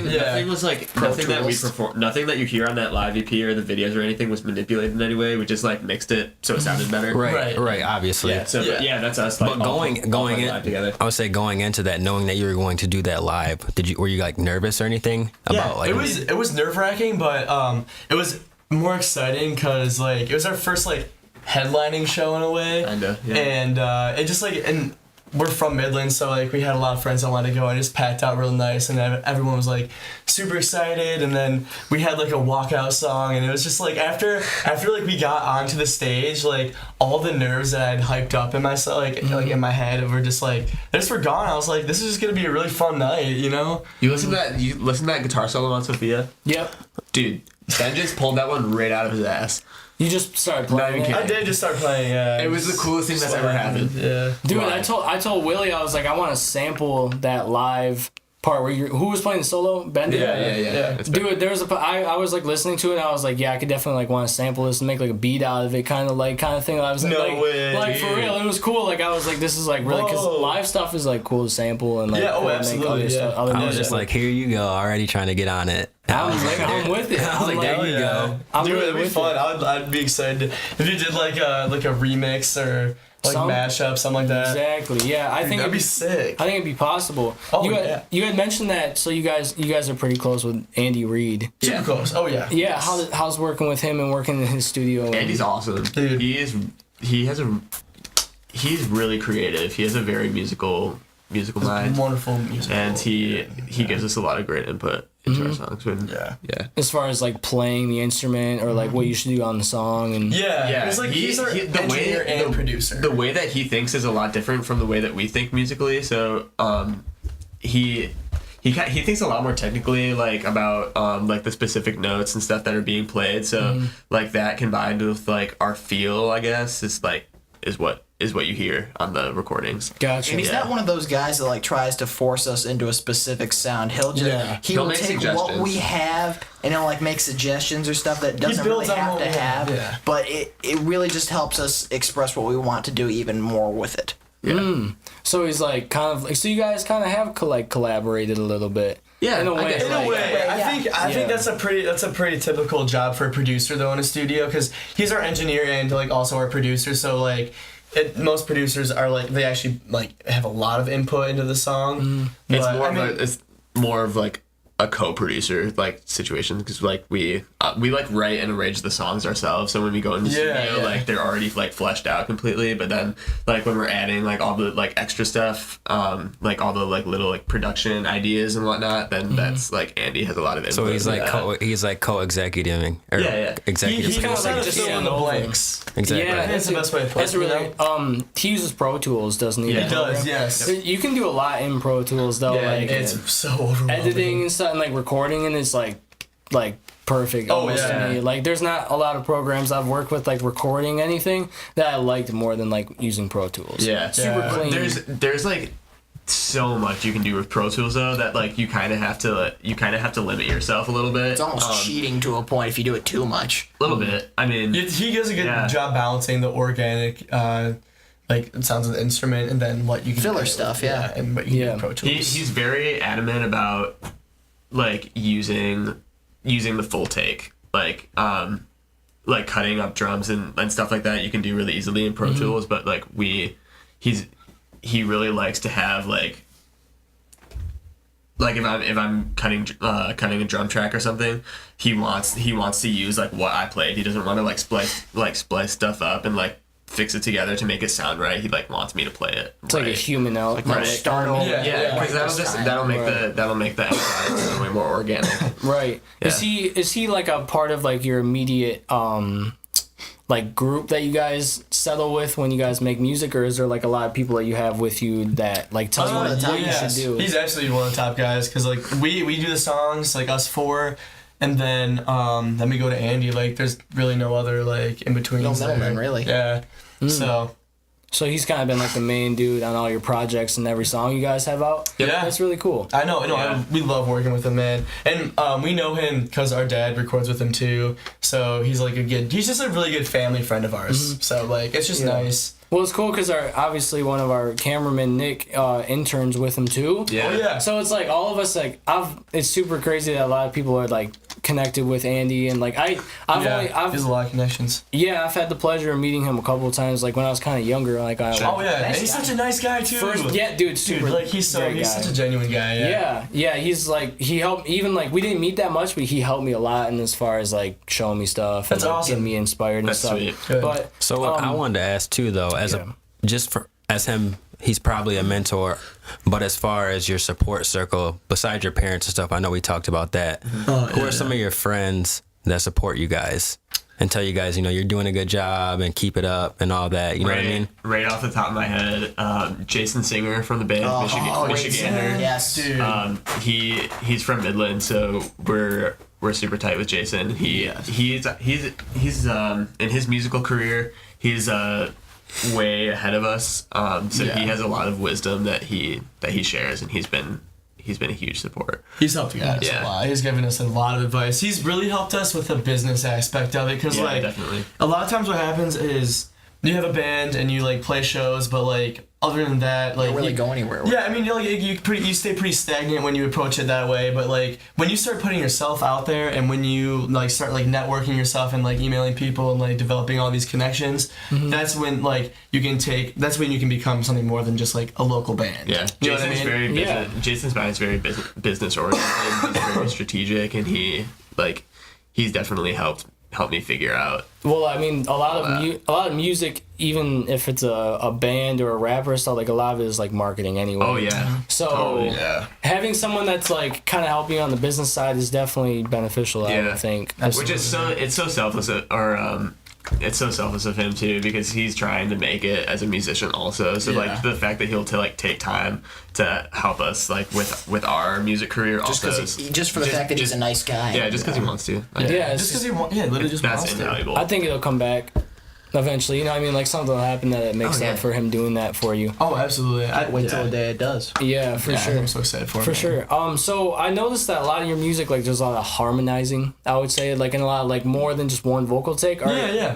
Nothing was like nothing that we perform, nothing that you hear on that live EP or the videos or anything was manipulated in any way. We just like mixed it so it sounded better. Right. Obviously. Yeah. So that's us. Like, But going in, live together. I would say going into that, knowing that you were going to do that live, were you like nervous or anything about like? It was nerve-wracking, but it was more exciting because like it was our first like headlining show in a way. Kinda, yeah. And it just like, and we're from Midland, so like we had a lot of friends that wanted to go, and it just packed out real nice, and everyone was like super excited. And then we had like a walkout song, and it was just like after like we got onto the stage, like all the nerves that I'd hyped up in myself, like in my head, were just like they just were gone. I was like, this is just gonna be a really fun night, you know? You listen to that guitar solo on Sophia? Yep. Dude, Ben just pulled that one right out of his ass. You just started playing it. I did just start playing. It was the coolest thing that's ever happened. Yeah. Dude, Live. I told Willie, I was like, I want to sample that live part where who was playing the solo? Ben did? Yeah. Dude, there was I was like listening to it, and I was like, yeah, I could definitely like want to sample this and make like a beat out of it, kind of thing. I was like, No way, like for real, it was cool. Like I was like, this is like really, because Whoa. live stuff is like cool to sample and like Yeah, oh, cool to absolutely, make other yeah. stuff. Other I was music. just like, here you go, already trying to get on it. I was like, I'm with it. I was like, there you go. I'm Dude, really that'd be with fun. it. I'd be excited if you did like a remix or like mashup, something like that. Exactly. Yeah, I think That'd be sick. I think it'd be possible. Oh, You had mentioned that, so you guys are pretty close with Andy Reid. Super close. Oh yeah. Yeah, how's working with him and working in his studio? Andy's awesome. Dude. He's really creative. He has a very musical mind. Wonderful music. And he gives us a lot of great input into our songs. Yeah. As far as like playing the instrument or like what you should do on the song and Yeah. It's like he's our engineer and producer. The way that he thinks is a lot different from the way that we think musically. So he thinks a lot more technically, like about like the specific notes and stuff that are being played. So like that combined with like our feel, I guess, is what you hear on the recordings. Gotcha. And he's not one of those guys that like tries to force us into a specific sound. He'll just He'll will make take what suggestions. we have and he'll like make suggestions or stuff that doesn't really builds on have what to we have, have. yeah. But it really just helps us express what we want to do even more with it. So he's like kind of like, so you guys kind of have like collaborated a little bit. Yeah, in a I way. guess. In a way, I think that's a pretty typical job for a producer though in a studio, because he's our engineer and like also our producer. So like, most producers are like they actually like have a lot of input into the song. It's more of like a co-producer like situation, because like we like write and arrange the songs ourselves, so when we go in the studio like they're already like fleshed out completely, but then like when we're adding like all the like extra stuff, like all the like little like production ideas and whatnot, then that's like Andy has a lot of input. So he's like into that. co-executiving. Or Yeah. Executive. He kind of like just Yeah, fill in the no. blanks. Exactly. Yeah, That's the best way to put That's it, really. He uses Pro Tools, doesn't he? Yeah. He does, yes. You can do a lot in Pro Tools though, Yeah, like It's so overwhelming. editing and stuff, and like recording, and it's like perfect almost to me. Like there's not a lot of programs I've worked with like recording anything that I liked more than like using Pro Tools. Yeah. Super clean. There's like so much you can do with Pro Tools though, that like you kind of have to limit yourself a little bit. It's almost cheating to a point if you do it too much. A little bit. I mean, He does a good job balancing the organic, like it sounds of the instrument, and then what you can Filler stuff, yeah. and what you can do in Pro Tools. he's very adamant about like using the full take, like cutting up drums and stuff like that. You can do really easily in Pro Tools, but like he really likes to have like if I'm cutting a drum track or something, he wants to use like what I played. He doesn't want to like splice stuff up and like fix it together to make it sound right. He like wants me to play it. It's like a human element. Like start over. Yeah, because that'll make the end product sound way more organic. Right. Yeah. Is he like a part of like your immediate like group that you guys settle with when you guys make music, or is there like a lot of people that you have with you that like tell you what you should do? He's actually one of the top guys because like we do the songs, like us four, and then we go to Andy. Like there's really no other like in between. No middleman, really. Yeah. So he's kind of been like the main dude on all your projects and every song you guys have out. Yeah, that's really cool. I know. We love working with him, man. And we know him because our dad records with him too. So he's like he's just a really good family friend of ours. So like it's just nice. Well, it's cool because obviously one of our cameramen, Nick, interns with him too. Yeah. Oh, yeah. So it's like all of us like it's super crazy that a lot of people are like connected with Andy, and like I've there's a lot of connections. Yeah, I've had the pleasure of meeting him a couple of times, like when I was kind of younger. Like And he's such a nice guy too. Super. Like he's such a genuine guy. Yeah. He's like he helped even like we didn't meet that much, but he helped me a lot in as far as like showing me stuff. That's and, like, awesome. getting me inspired and That's stuff. sweet. Good. But So I wanted to ask too, though, as him, he's probably a mentor, but as far as your support circle, besides your parents and stuff, I know we talked about that. Who are some of your friends that support you guys and tell you guys, you're doing a good job and keep it up and all that? You know what I mean? Right off the top of my head, Jason Singer from the band Michigander. Yes, Dude. He's from Midland, so we're super tight with Jason. He's in his musical career, he's way ahead of us. He has a lot of wisdom that he shares, and he's been a huge support. He's helped us a lot. He's given us a lot of advice. He's really helped us with the business aspect of it because definitely. A lot of times what happens is you have a band and you like play shows, but like other than that, like don't really go anywhere with I mean, you stay pretty stagnant when you approach it that way. But like when you start putting yourself out there and when you like start like networking yourself and like emailing people and like developing all these connections, that's when like that's when you can become something more than just like a local band. Yeah, You know what I mean? Jason's mind is very business oriented. He's very strategic, and he's definitely helped me figure out. well, I mean, a lot of music, even if it's a band or a rapper stuff, like a lot of it is like marketing anyway. Oh yeah. So Totally. having someone that's like kind of helping you on the business side is definitely beneficial. I would think. Which is it's so selfless it's so selfless of him too, because he's trying to make it as a musician also. So like the fact that he'll take time to help us like with our music career just also. just for the fact that he's a nice guy. Yeah, just because he wants to. Like, Just because literally just that's wants to. invaluable. I think it'll come back eventually. You know what I mean? Like something will happen that it makes up for him doing that for you. Oh, absolutely. Wait till the day it does. Yeah, for sure. I'm so excited for him. For sure. So I noticed that a lot of your music, like, there's a lot of harmonizing. I would say, like, in a lot of like more than just one vocal take.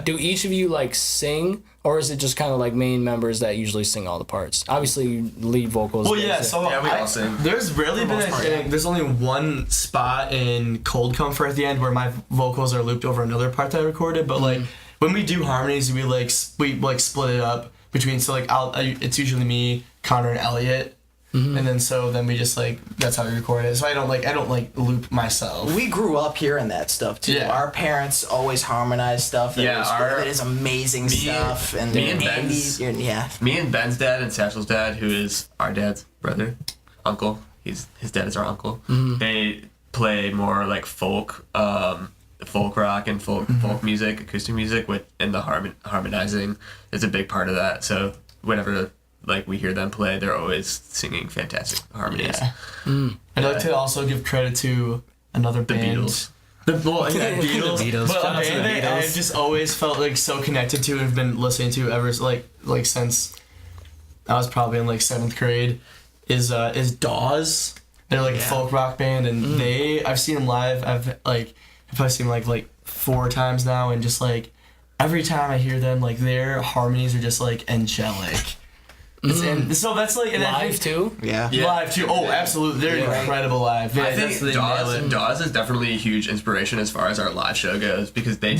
Do each of you like sing, or is it just kind of like main members that usually sing all the parts? Obviously, lead vocals. Well, yeah. So we all sing. There's rarely been there's only one spot in Cold Comfort at the end where my vocals are looped over another part that I recorded, but like when we do harmonies, we split it up between. So like it's usually me, Connor, and Elliot. And then we just like that's how we record it. So I don't loop myself. We grew up hearing that stuff too. Yeah. Our parents always harmonized stuff. That is amazing stuff. And me and Andy's, Me and Ben's dad and Satchel's dad, who is our dad's brother, uncle. His dad is our uncle. They play more like folk rock and folk music, acoustic music, and the harmonizing is a big part of that. So whenever like we hear them play, they're always singing fantastic harmonies. I'd like to also give credit to another band. Beatles. Beatles. The Beatles. But Shout a out to the band that Beatles. I've just always felt like so connected to and have been listening to ever like since I was probably in like 7th grade is Dawes. They're like a folk rock band, and I've seen them live. I've probably seen them like 4 times now, and just like every time I hear them, like their harmonies are just like angelic. And so that's like live too. Yeah. Live too. Oh, absolutely. They're incredible live. Yeah, I think Dawes is definitely a huge inspiration as far as our live show goes, because they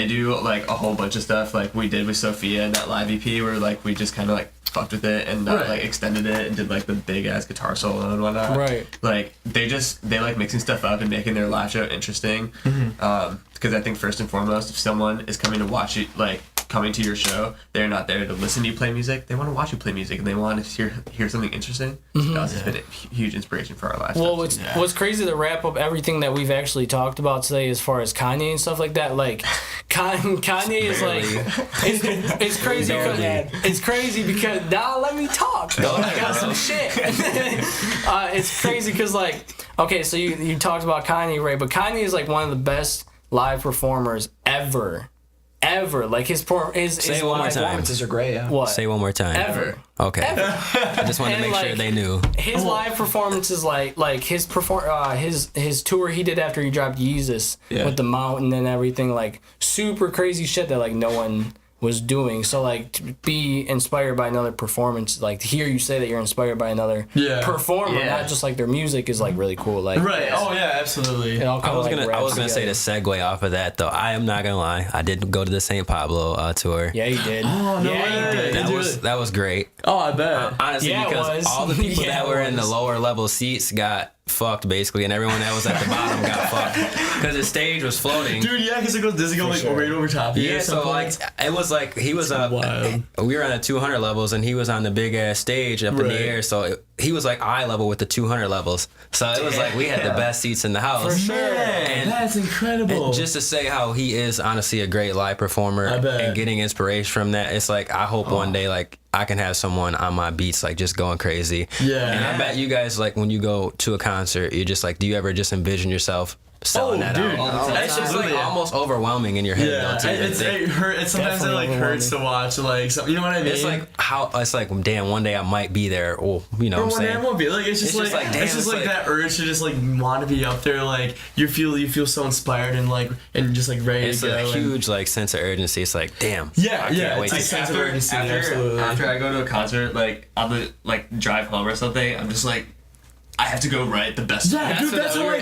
do like a whole bunch of stuff like we did with Sophia in that live EP where like we just kind of like fucked with it and like extended it and did like the big ass guitar solo and whatnot. Right. Like they like mixing stuff up and making their live show interesting. Because I think first and foremost, if someone is coming to watch it, like coming to your show, they're not there to listen to you play music. They want to watch you play music, and they want to hear something interesting. To us, it's been a huge inspiration for our lives. Well, what's crazy to wrap up everything that we've actually talked about today, as far as Kanye and stuff like that. Like, Kanye is like, it's crazy. It's crazy because now let me talk. I got some shit. It's crazy because like, okay, so you talked about Kanye, right? But Kanye is like one of the best live performers ever. Like his Say it one more time. Performances are great. Yeah. What? Say one more time. Ever. Okay. I just wanted to make sure they knew. His live performances, like his tour he did after he dropped Yeezus with the mountain and everything, like super crazy shit that like no one was doing. So like to be inspired by another performance, like to hear you say that you're inspired by another performer, not just like their music, is like really cool. Like Oh yeah, absolutely. I was gonna say to segue off of that though. I am not gonna lie. I did go to the St. Pablo tour. Yeah, you did. Oh no way. That was great. Oh, I bet. Honestly, because all the people that were in the lower level seats got fucked basically, and everyone that was at the bottom got fucked because the stage was floating. Dude, yeah, because does it go like right over top? Yeah, so like it was like he was up. We were on the 200 levels, and he was on the big ass stage up in the air. So he was like eye level with the 200 levels. So it was like we had the best seats in the house. For sure. And that's incredible. And just to say how he is honestly a great live performer and getting inspiration from that, it's like I hope one day like I can have someone on my beats like just going crazy. Yeah. And I bet you guys like when you go to a concert, you're just like, do you ever just envision yourself selling that out? It's just like almost overwhelming in your head. Yeah, it hurts. It's sometimes it like hurts to watch. Like, you know what I mean? It's like damn, one day I might be there. Or you know what I'm saying? One day I won't be. Like it's just like that urge to just like want to be up there. Like you feel so inspired and just like ready to go. It's a huge like sense of urgency. It's like damn. Yeah. It's a sense of urgency. After I go to a concert, like on the drive home or something, I'm just like, I have to go write the best. Yeah, dude,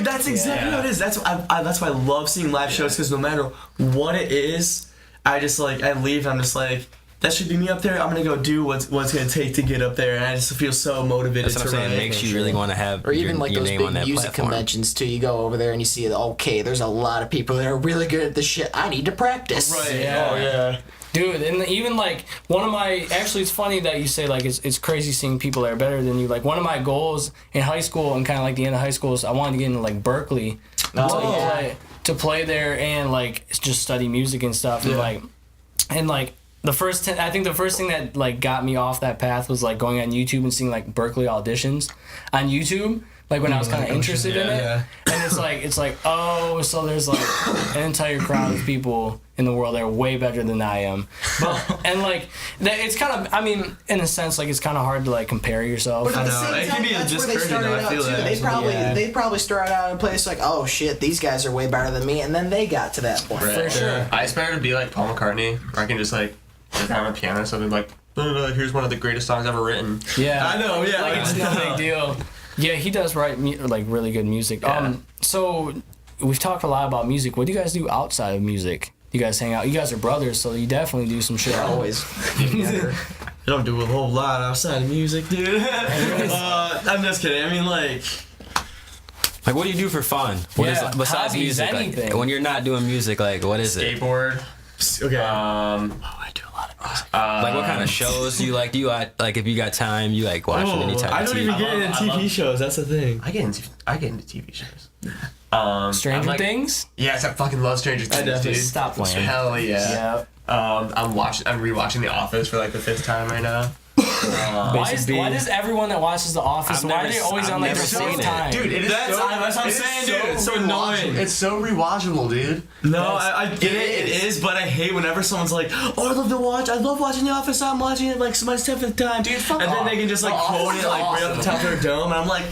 that's exactly what it is. That's why I love seeing live shows, because no matter what it is, I just like I leave. I'm just like, that should be me up there. I'm gonna go do what's gonna take to get up there, and I just feel so motivated. That's what I'm saying. It makes you really want to have or even like your those name big on that music platform. conventions too. You go over there and you see okay, there's a lot of people that are really good at this shit. I need to practice. Right. Yeah. Oh yeah. Dude, and even like actually it's funny that you say like it's crazy seeing people that are better than you. Like one of my goals in high school and kind of like the end of high school is I wanted to get into like Berkeley to play there and like just study music and stuff and like the first thing that like got me off that path was like going on YouTube and seeing like Berkeley auditions on YouTube. Like when I was kind of interested in it, and it's like oh, so there's like an entire crowd of people in the world that are way better than I am, and like it's kind of, I mean, in a sense, like it's kind of hard to like compare yourself. But at the same time, that's where they started out too. They probably started out in a place like, oh shit, these guys are way better than me, and then they got to that point. For sure. I aspire to be like Paul McCartney, or I can just like sit down on a piano or something like, here's one of the greatest songs ever written. Yeah, I know. Yeah, like it's no big deal. Yeah, he does write like really good music. Yeah. So we've talked a lot about music. What do you guys do outside of music? You guys hang out. You guys are brothers, so you definitely do some shit. Always. I don't do a whole lot outside of music, dude. I'm just kidding. I mean, like what do you do for fun? What is besides music? Like, when you're not doing music, like what is it? Skateboard. Okay. I do a lot of music. Like what kind of shows do you like? Do you like if you got time, you like watching any type of TV? I don't even get into TV shows. That's the thing. I get into TV shows. Stranger Things? Yes, I fucking love Stranger Things, dude. Stop playing. Hell yeah. I'm rewatching The Office for like the 5th time right now. Why does everyone that watches The Office, why are they always on like the 4th time? Dude, it is that's what I'm saying, dude. It's so annoying. It's so rewatchable, dude. No, I get it. It is, but I hate whenever someone's like, oh, I love watching The Office. I'm watching it like my 7th time. Dude, fuck off. Then they can just like quote it like right off the top of their dome, and I'm like,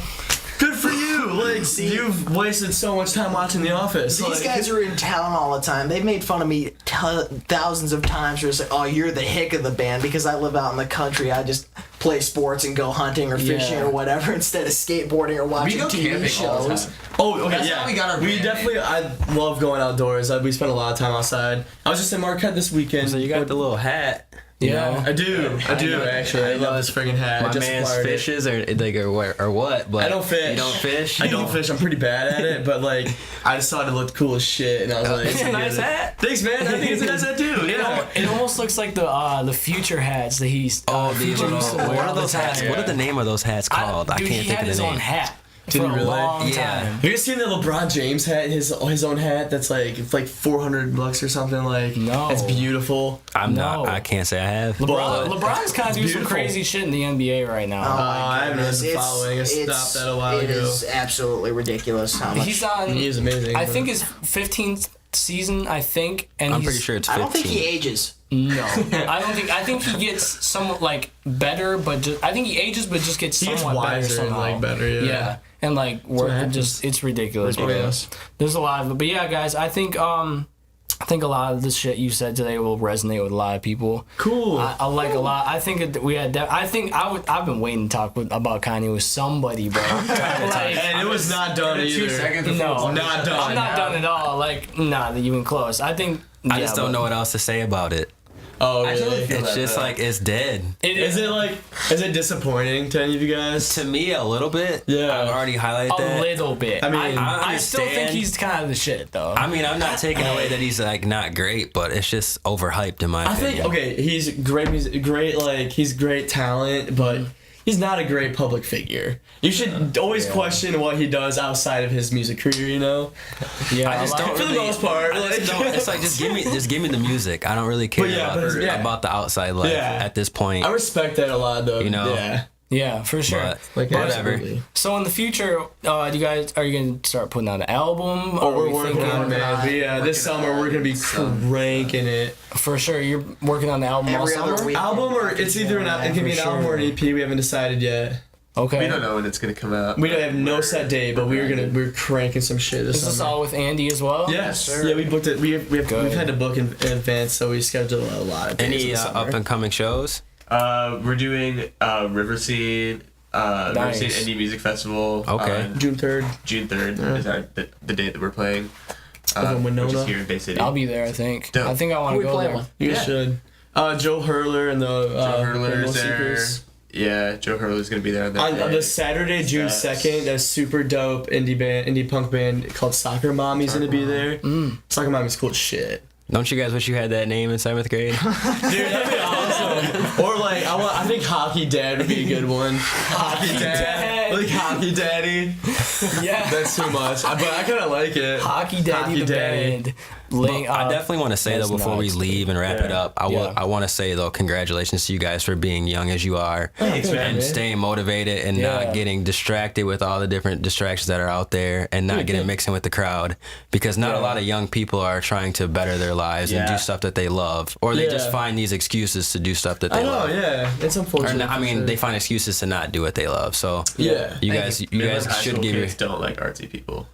good for you. Like, you've wasted so much time watching The Office. These guys are in town all the time. They've made fun of me thousands of times. Where it's like, oh, you're the hick of the band because I live out in the country. I just play sports and go hunting or fishing or whatever instead of skateboarding or watching TV shows. Oh, okay, That's how we got our band. definitely, I love going outdoors. We spend a lot of time outside. I was just in Marquette this weekend. So you got the little hat. You Yeah. know? I do actually. I love this friggin' hat. I My just man's acquired it. fishes or what? But I don't fish. You don't fish? I don't fish. I'm pretty bad at it, but like I just thought it looked cool as shit, and I was like, It's a nice hat. Thanks, man. I think it's a nice hat too. Yeah. It almost looks like the future hats that he's Future used to wear What all are the those hats? time. What are the name of those hats called? I Dude, can't he think had of his the own name. hat Did for he a really? long Yeah. time. Have you guys seen the LeBron James hat? His own hat that's like it's like $400 or something. Like No. it's beautiful. I can't say I have. LeBron's kind of doing some beautiful. crazy shit in the NBA right now. I haven't really been following. I stopped that a while It ago. is absolutely ridiculous how much. He's on. He is amazing. I but- think his 15th season. I think, and I'm he's, pretty sure it's 15. I don't think he ages. No, I don't think. I think he gets somewhat like better, but just I think he ages, but just gets He gets somewhat better wiser and, somehow. like, better, yeah. and like what we're happens. just it's ridiculous. Ridiculous. Bro. There's a lot of it, but yeah, guys, I think a lot of the shit you said today will resonate with a lot of people. Cool. I like a lot. I think we had. I've been waiting to talk about Kanye with somebody, bro. Like, and it was not done either. 2 seconds before No, it's not done. I'm not done at all. Like, not even close. I think. I just don't know what else to say about it. Oh, I really? totally feel It's that, just though. like it's dead. Is it disappointing to any of you guys? To me, a little bit. Yeah. I've already highlighted A that. little bit. I mean, I still think understand. he's kind of the shit, though. I mean, I'm not taking away that he's like not great, but it's just overhyped in my I opinion. think he's great music, he's great talent, but he's not a great public figure. You should always question what he does outside of his music career, you know? yeah, I just don't For the really, most part, I just like- don't, it's like just give me the music. I don't really care But yeah, about, but yeah. about the outside life Yeah. at this point. I respect that a lot, though. You know? Yeah. Yeah, for sure. But Like, whatever. absolutely. So in the future, are you gonna start putting out an album? Oh, Are we're we working thinking- on it, man. This summer we're gonna be cranking it. For sure, you're working on the album all Every other summer. week. Album or it's either it can be an For album or an sure. EP. We haven't decided yet. Okay. We don't know when it's gonna come out. We don't have no set date, but we're cranking some shit this Is this summer. all with Andy as well? Yes. sir. Yeah, we booked it. We've Good. had to book in advance, so we scheduled a lot of days in Any the summer. up and coming shows? We're doing River Scene, River Nice. Scene Indie Music Festival. Okay. on June 3rd. June 3rd is the date that we're playing. Over in Which Winona. is here in Bay City. I'll be there. I think. Dope. I think I want Who to we go playing there. with? You Yeah. should. Joe Hurler and the Joe Hurler's the there. Seekers. Yeah, Joe Hurler's gonna be there on that On day. the Saturday, June Yes. 2nd, a super dope indie punk band called Soccer Mommy's gonna be there. Soccer Mommy's cool as shit. Don't you guys wish you had that name in 7th grade? Dude, that'd be awesome. Or like, I think Hockey Dad would be a good one. Hockey Dad. Like Hockey Daddy. Yeah. That's too much. But I kind of like it. Hockey Daddy Hockey the Daddy. band. Laying I up. definitely want to say That's though before we nuts. leave and wrap it up, Yeah. I want to say though congratulations to you guys for being young as you are Thanks, man. and staying motivated and Yeah. not getting distracted with all the different distractions that are out there and not getting mixing with the crowd because not a lot of young people are trying to better their lives and do Yeah. stuff that they love or they just Yeah. find these excuses to do stuff that they I know, love. yeah. It's Or, unfortunate. I for mean, sure. they find excuses to not do what they love. So Yeah. you guys Midland high should school give your kids don't like artsy people.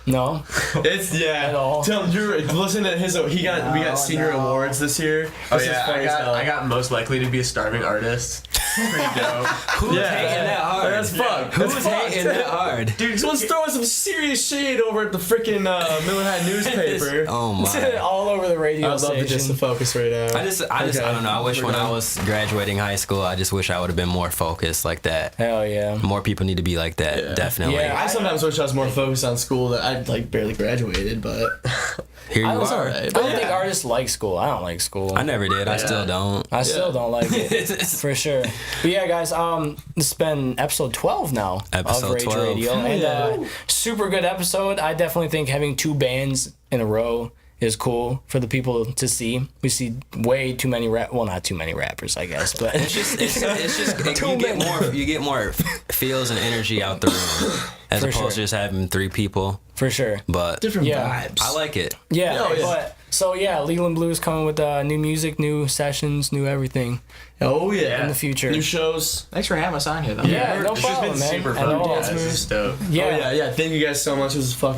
No. It's At all. Tell him, Drew, listen to his. We got senior awards this year. Oh This is yeah, funny as hell. I got most likely to be a starving artist. Pretty dope. Who's Yeah. hating that hard? That's fucked. Who's That's fucked. hating that hard? Dude, someone's throwing some serious shade over at the freaking Midland High newspaper. Oh my. All over the radio I'd love to just station. focus right now. I don't know. I wish when I was graduating high school, I just wish I would have been more focused like that. Hell yeah. More people need to be like that, Yeah. definitely. Yeah. I sometimes wish I was more focused on school. That I like barely graduated, but Here you I was are. alright. I don't think artists like school. I don't like school. I never did. I still don't. I still don't like it. For sure. But yeah, guys, this has been episode 12 now Episode of Rage 12. Radio. And super good episode. I definitely think having two bands in a row is cool for the people to see. We see way too many not too many rappers, I guess, but It's just you get more feels and energy out the room as For opposed sure. to just having 3 people. for sure. But different Yeah. vibes. I like it. Yeah, Oh, yeah. but so yeah, Leland Blue is coming with new music, new sessions, new everything Oh yeah. in the future. New shows. Thanks for having us on here, though. Yeah, no It's just problem, been man. super At fun. all. Yeah, it's just dope. Yeah. Oh yeah. Thank you guys so much. It was For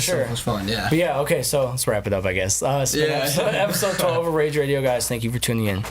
sure. So much fun. Yeah. But yeah, okay, so let's wrap it up, I guess. It's been Yeah. episode 12 of Rage Radio, guys. Thank you for tuning in.